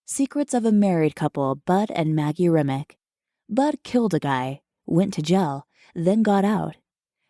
Secrets of a Married Couple, Bud and Maggie Remick. Bud killed a guy, went to jail, then got out.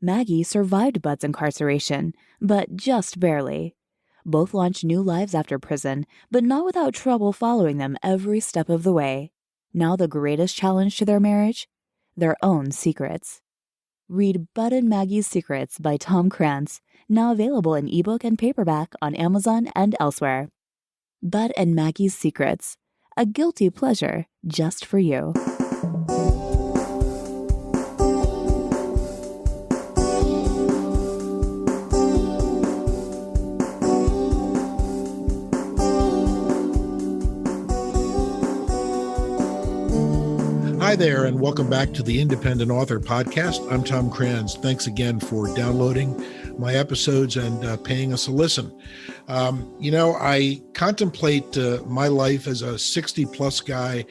Maggie survived Bud's incarceration, but just barely. Both launched new lives after prison, but not without trouble following them every step of the way. Now the greatest challenge to their marriage? Their own secrets. Read Bud and Maggie's Secrets by Tom Krantz, now available in ebook and paperback on Amazon and elsewhere. Bud and Maggie's Secrets, a guilty pleasure just for you. Hi there, and welcome back to the Independent Author Podcast. I'm Tom Krantz. Thanks again for downloading my episodes and paying us a listen. I contemplate my life as a 60-plus guy,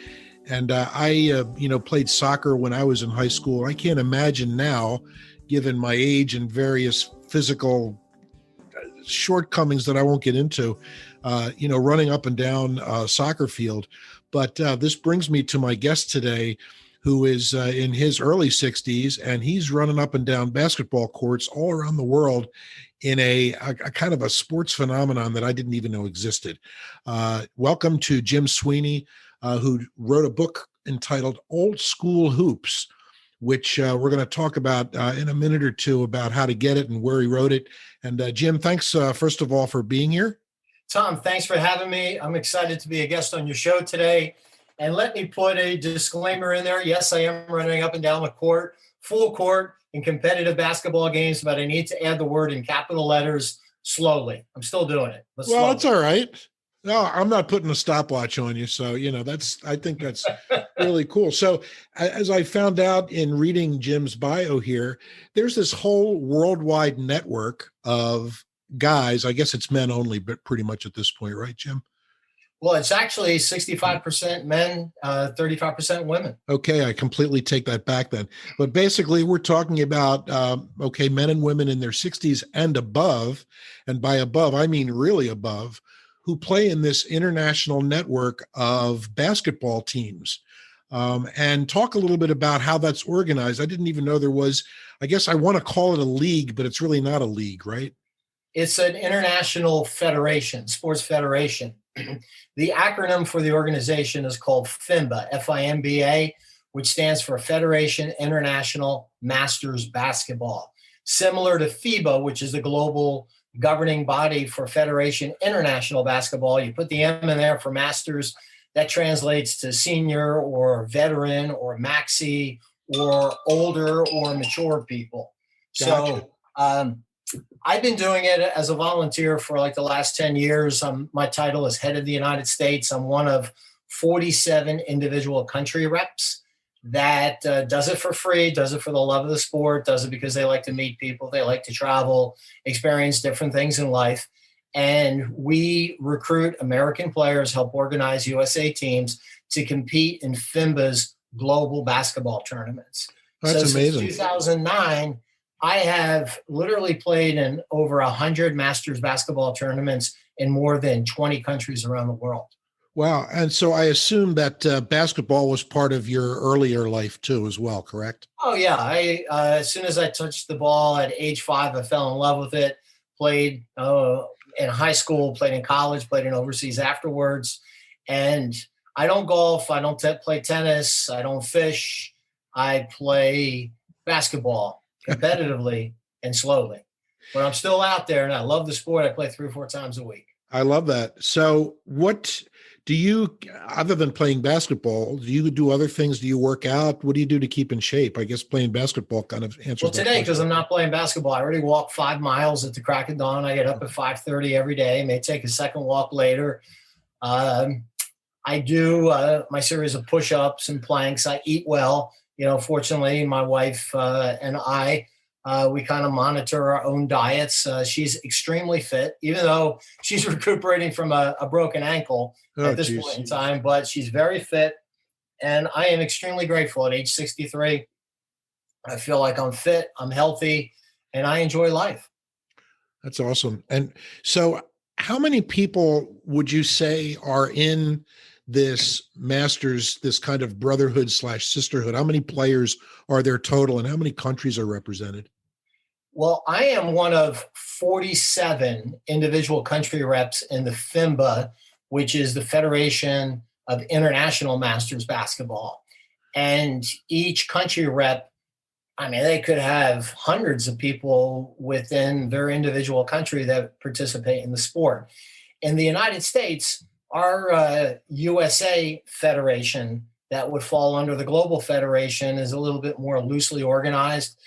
and I played soccer when I was in high school. I can't imagine now, given my age and various physical shortcomings that I won't get into, running up and down a soccer field. But this brings me to my guest today, who is in his early 60s, and he's running up and down basketball courts all around the world in a kind of a sports phenomenon that I didn't even know existed. Welcome to Jim Sweeney, who wrote a book entitled Old School Hoops, which we're going to talk about in a minute or two about how to get it and where he wrote it. And Jim, thanks, first of all, for being here. Tom, thanks for having me. I'm excited to be a guest on your show today. And let me put a disclaimer in there. Yes, I am running up and down the court, full court in competitive basketball games, but I need to add the word in capital letters slowly. I'm still doing it. Well, slowly. That's all right. No, I'm not putting a stopwatch on you. So, I think that's really cool. So as I found out in reading Jim's bio here, there's this whole worldwide network of guys, I guess it's men only, but pretty much at this point, right, Jim? Well, it's actually 65% men, 35% women. Okay, I completely take that back then. But basically, we're talking about, men and women in their 60s and above, and by above, I mean really above, who play in this international network of basketball teams. And talk a little bit about how that's organized. I didn't even know there was, I guess I want to call it a league, but it's really not a league, right? It's an international federation, sports federation. The acronym for the organization is called FIMBA, F-I-M-B-A, which stands for Federation International Masters Basketball. Similar to FIBA, which is the global governing body for Federation International Basketball. You put the M in there for Masters. That translates to senior or veteran or maxi or older or mature people. Gotcha. So I've been doing it as a volunteer for like the last 10 years. My title is Head of the United States. I'm one of 47 individual country reps that does it for free, does it for the love of the sport, does it because they like to meet people, they like to travel, experience different things in life. And we recruit American players, help organize USA teams to compete in FIMBA's global basketball tournaments. That's amazing. Since 2009, I have literally played in over 100 Masters basketball tournaments in more than 20 countries around the world. Wow. And so I assume that basketball was part of your earlier life too, as well, correct? Oh, yeah. As soon as I touched the ball at age 5, I fell in love with it, played in high school, played in college, played in overseas afterwards. And I don't golf. I don't play tennis. I don't fish. I play basketball competitively and slowly, but I'm still out there and I love the sport. I play 3 or 4 times a week. I love that. So what do you, other than playing basketball, do you do other things? Do you work out? What do you do to keep in shape? I guess playing basketball kind of answers. Well, today, because I'm not playing basketball, I already walk 5 miles at the crack of dawn. I get up at 5:30 every day. May take a second walk later. I do my series of push-ups and planks. I eat well. Fortunately, my wife and I, we kind of monitor our own diets. She's extremely fit, even though she's recuperating from a broken ankle at this point in time, but she's very fit. And I am extremely grateful at age 63. I feel like I'm fit, I'm healthy, and I enjoy life. That's awesome. And so how many people would you say are in this Masters, this kind of brotherhood / sisterhood? How many players are there total, and how many countries are represented? Well, I am one of 47 individual country reps in the FIMBA, which is the Federation of International Masters Basketball. And each country rep, I mean, they could have hundreds of people within their individual country that participate in the sport. In the United States, our USA Federation that would fall under the Global Federation is a little bit more loosely organized.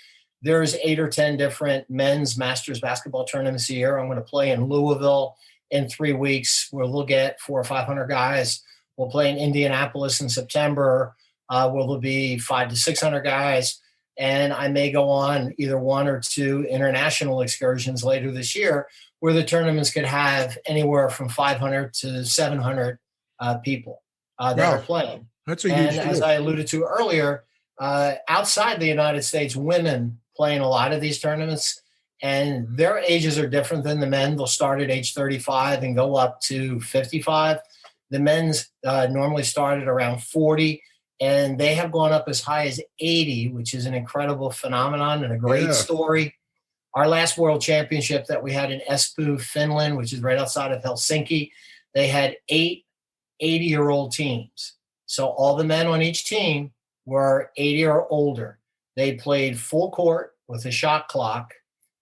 There's 8 or 10 different men's Masters basketball tournaments a year. I'm going to play in Louisville in 3 weeks, where we'll get 400 or 500 guys. We'll play in Indianapolis in September, where there'll be 500 to 600 guys. And I may go on either 1 or 2 international excursions later this year, where the tournaments could have anywhere from 500 to 700 people that are playing. That's a huge deal. As I alluded to earlier, outside the United States, women play in a lot of these tournaments, and their ages are different than the men. They'll start at age 35 and go up to 55. The men's normally start at around 40, and they have gone up as high as 80, which is an incredible phenomenon and a great story. Our last world championship that we had in Espoo, Finland, which is right outside of Helsinki, they had 8 80-year-old teams. So all the men on each team were 80 or older. They played full court with a shot clock,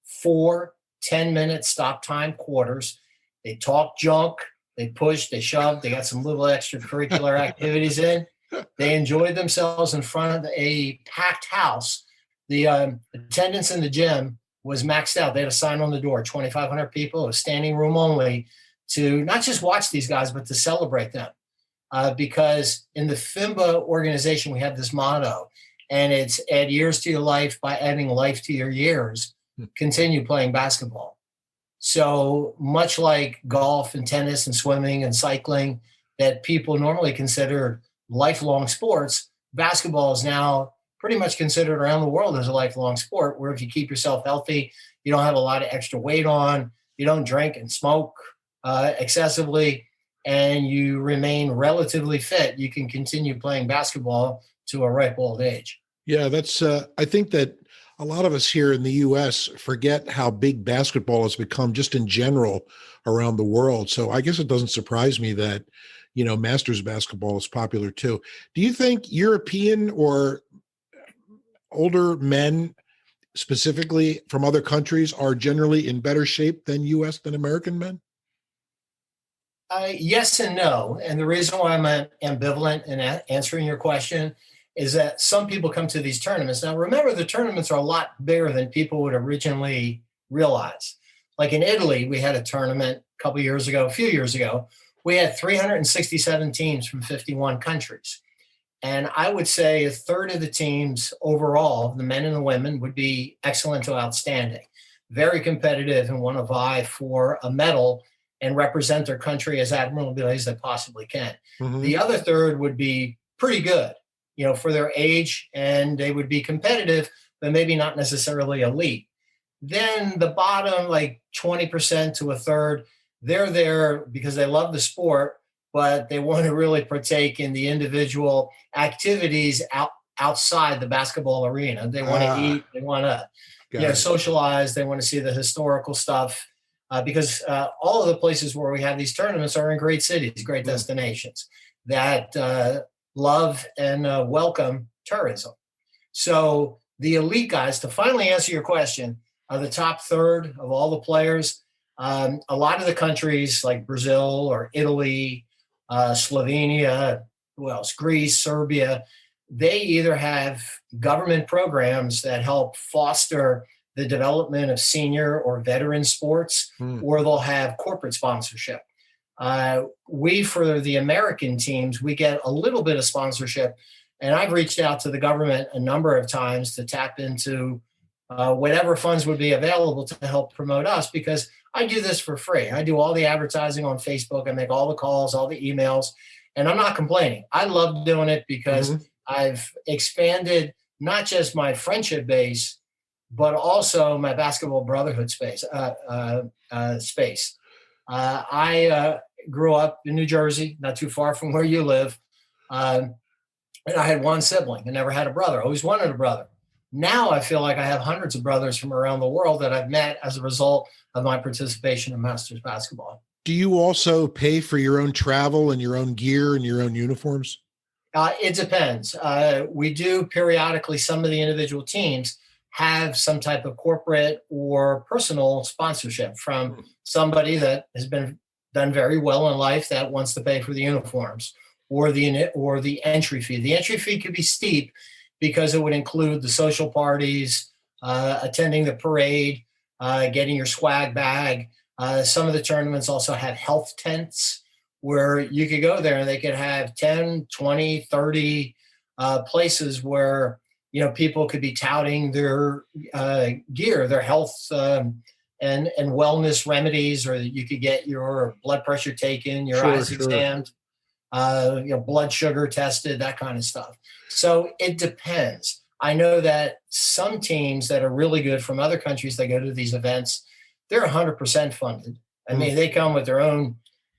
4 10-minute stop time quarters. They talked junk, they pushed, they shoved, they got some little extracurricular activities in. They enjoyed themselves in front of a packed house. The attendance in the gym was maxed out. They had a sign on the door, 2,500 people, a standing room only, to not just watch these guys, but to celebrate them. Because in the FIMBA organization, we have this motto, and it's add years to your life by adding life to your years. Continue playing basketball. So much like golf and tennis and swimming and cycling that people normally consider lifelong sports, basketball is now pretty much considered around the world as a lifelong sport, where if you keep yourself healthy, you don't have a lot of extra weight on, you don't drink and smoke excessively, and you remain relatively fit, you can continue playing basketball to a ripe old age. Yeah, that's, I think that a lot of us here in the U.S. forget how big basketball has become just in general around the world. So I guess it doesn't surprise me that, you know, Masters basketball is popular too. Do you think European or older men, specifically from other countries, are generally in better shape than U.S. than American men? Yes and no. And the reason why I'm ambivalent in answering your question is that some people come to these tournaments. Now, remember, the tournaments are a lot bigger than people would originally realize. Like in Italy, we had a tournament a few years ago. We had 367 teams from 51 countries. And I would say a third of the teams overall, the men and the women, would be excellent to outstanding, very competitive and want to vie for a medal and represent their country as admirably as they possibly can. Mm-hmm. The other third would be pretty good, you know, for their age, and they would be competitive, but maybe not necessarily elite. Then the bottom, like 20% to a third, they're there because they love the sport, but they want to really partake in the individual activities outside the basketball arena. They want to eat, they want to socialize, they want to see the historical stuff. Because all of the places where we have these tournaments are in great cities, great destinations that love and welcome tourism. So the elite guys, to finally answer your question, are the top third of all the players. A lot of the countries like Brazil or Italy, Slovenia, who else? Greece, Serbia, they either have government programs that help foster the development of senior or veteran sports, or they'll have corporate sponsorship. We, for the American teams, we get a little bit of sponsorship, and I've reached out to the government a number of times to tap into whatever funds would be available to help promote us, because I do this for free. I do all the advertising on Facebook. I make all the calls, all the emails, and I'm not complaining. I love doing it because I've expanded not just my friendship base, but also my basketball brotherhood space. I grew up in New Jersey, not too far from where you live. And I had one sibling. I never had a brother. I always wanted a brother. Now I feel like I have hundreds of brothers from around the world that I've met as a result of my participation in Masters basketball. Do you also pay for your own travel and your own gear and your own uniforms? It depends. We do periodically, some of the individual teams have some type of corporate or personal sponsorship from somebody that has been done very well in life that wants to pay for the uniforms or the entry fee. The entry fee could be steep because it would include the social parties, attending the parade, getting your swag bag. Some of the tournaments also have health tents where you could go there and they could have 10, 20, 30 places where, people could be touting their gear, their health and wellness remedies, or you could get your blood pressure taken, your eyes examined, blood sugar tested, that kind of stuff. So it depends. I know that some teams that are really good from other countries that go to these events, they're 100% funded. I mean, they come with their own,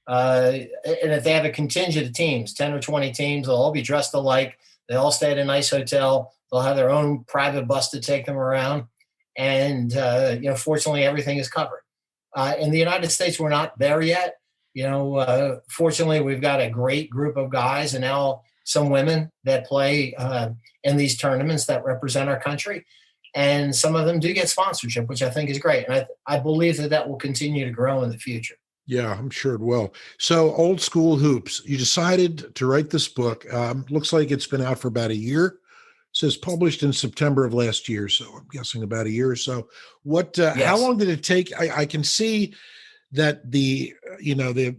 and if they have a contingent of teams, 10 or 20 teams, they'll all be dressed alike. They all stay at a nice hotel. They'll have their own private bus to take them around. And, fortunately, everything is covered. In the United States, we're not there yet. Fortunately, we've got a great group of guys and now some women that play in these tournaments that represent our country. And some of them do get sponsorship, which I think is great. And I believe that will continue to grow in the future. Yeah, I'm sure it will. So Old School Hoops, you decided to write this book. Looks like it's been out for about a year. It says published in September of last year. So I'm guessing about a year or so. Yes. How long did it take? I can see that the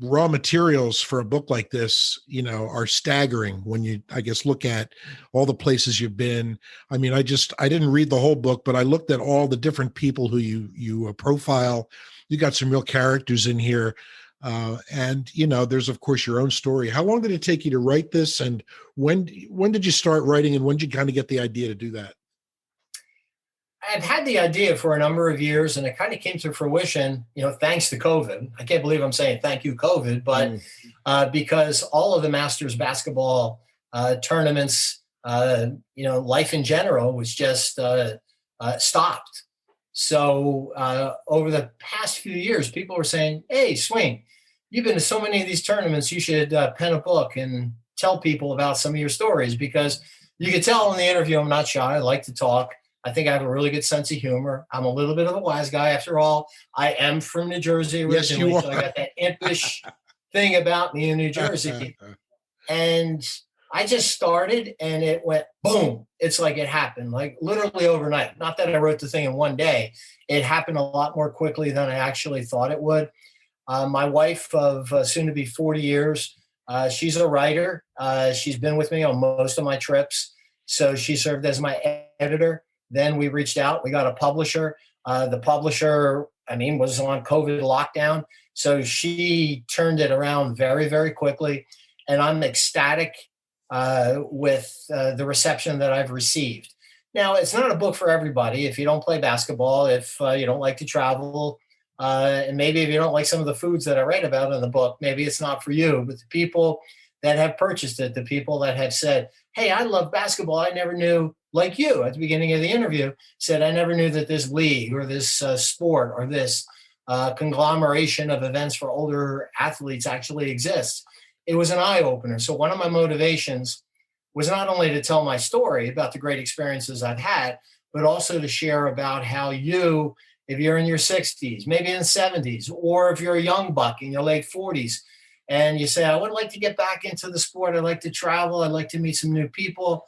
raw materials for a book like this, are staggering when you, I guess, look at all the places you've been. I mean, I didn't read the whole book, but I looked at all the different people who you profile. You got some real characters in here. And there's of course your own story. How long did it take you to write this? And when did you start writing, and when did you kind of get the idea to do that? I've had the idea for a number of years, and it kind of came to fruition, thanks to COVID. I can't believe I'm saying thank you, COVID, but because all of the Masters basketball tournaments, life in general was just stopped. So over the past few years, people were saying, hey, Swing, you've been to so many of these tournaments, you should pen a book and tell people about some of your stories, because you could tell in the interview I'm not shy. I like to talk. I think I have a really good sense of humor. I'm a little bit of a wise guy. After all, I am from New Jersey originally, so I got that impish thing about me in New Jersey. And I just started and it went boom. It's like it happened, like literally overnight. Not that I wrote the thing in one day. It happened a lot more quickly than I actually thought it would. My wife of soon to be 40 years, she's a writer. She's been with me on most of my trips. So she served as my editor. Then we reached out, we got a publisher. The publisher, was on COVID lockdown. So she turned it around very, very quickly. And I'm ecstatic with the reception that I've received. Now, it's not a book for everybody. If you don't play basketball, if you don't like to travel, and maybe if you don't like some of the foods that I write about in the book, maybe it's not for you. But the people that have purchased it, the people that have said, hey, I love basketball, I never knew, like you at the beginning of the interview, said, I never knew that this league or this sport or this conglomeration of events for older athletes actually exists. It was an eye-opener. So one of my motivations was not only to tell my story about the great experiences I've had, but also to share about how you, if you're in your 60s, maybe in 70s, or if you're a young buck in your late 40s, and you say, I would like to get back into the sport, I'd like to travel, I'd like to meet some new people,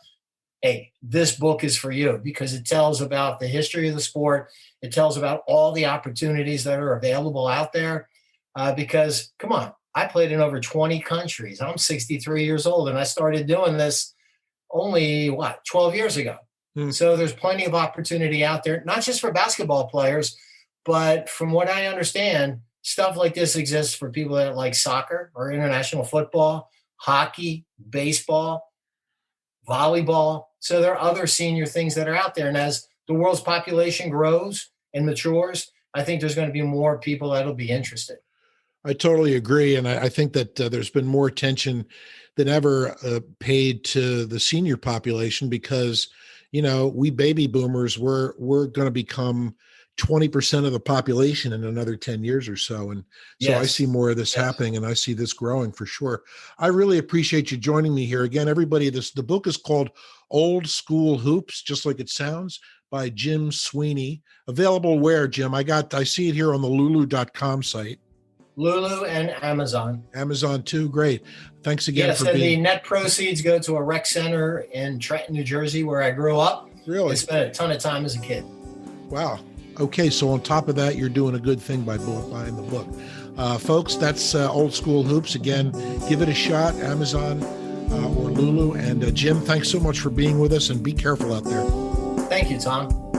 hey, this book is for you, because it tells about the history of the sport. It tells about all the opportunities that are available out there. Because, come on, I played in over 20 countries. I'm 63 years old, and I started doing this only, 12 years ago. So there's plenty of opportunity out there, not just for basketball players, but from what I understand, stuff like this exists for people that like soccer or international football, hockey, baseball, volleyball. So there are other senior things that are out there. And as the world's population grows and matures, I think there's going to be more people that'll be interested. I totally agree. And I think that there's been more attention than ever paid to the senior population because, we baby boomers, we're going to become 20% of the population in another 10 years or so. And so I see more of this happening, and I see this growing for sure. I really appreciate you joining me here. Again, everybody, the book is called Old School Hoops, just like it sounds, by Jim Sweeney. Available where, Jim? I see it here on the lulu.com site. Lulu and Amazon. Amazon too. Great. Thanks again yes, for and being. the net proceeds go to a rec center in Trenton, New Jersey, where I grew up. Really? I spent a ton of time as a kid. Wow. Okay, so on top of that, you're doing a good thing by buying the book. Folks, that's Old School Hoops. Again, give it a shot, Amazon or Lulu. And Jim, thanks so much for being with us, and be careful out there. Thank you, Tom.